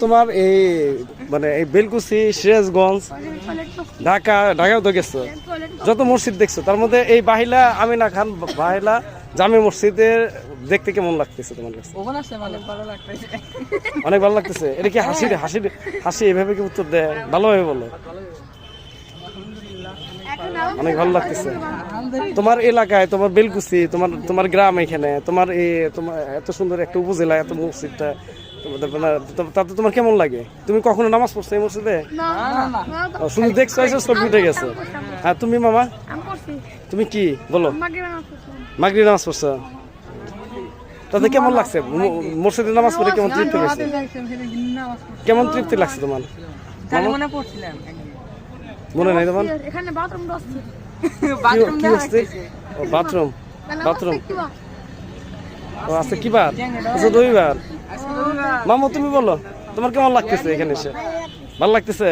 তোমার এই মানে এই বেলকুচি, সিরাজগঞ্জ, ঢাকাও তো গেছো, যত মসজিদ দেখছো তার মধ্যে এই বাহিলা আমিনা খান বাহিলা জামে মসজিদের দেখতে কেমন লাগতেছে তোমার কাছে? অনেক ভালো লাগতেছে। এটা কি হাসি হাসি হাসি এভাবে কি উত্তর দেয়? ভালোভাবে বলো। অনেক ভালো লাগতেছে। তোমার এলাকায়, তোমার বেলকুচি, তোমার গ্রাম, এখানে তোমার এত সুন্দর একটা উপজেলা, এত মসজিদটা তাতে তোমার কেমন লাগে? তুমি কখনো নামাজ পড়ছো এই মসজিদে? শুধু দেখছো, ছবি উঠে গেছে। হ্যাঁ, তুমি মামা তুমি কি বলো? মাগরিব নামাজ পড়ছো, তাতে কেমন লাগছে? মসজিদে নামাজ পড়ে কেমন তৃপ্তি লাগছে? কেমন তৃপ্তি লাগছে তোমার? মনে নাই তোমার? কি হচ্ছে? বাথরুম আচ্ছা, কি বার? আচ্ছা, রবিবার। মামা তুমি বলো, তোমার কেমন লাগতেছে এখানে এসে? ভালো লাগতেছে?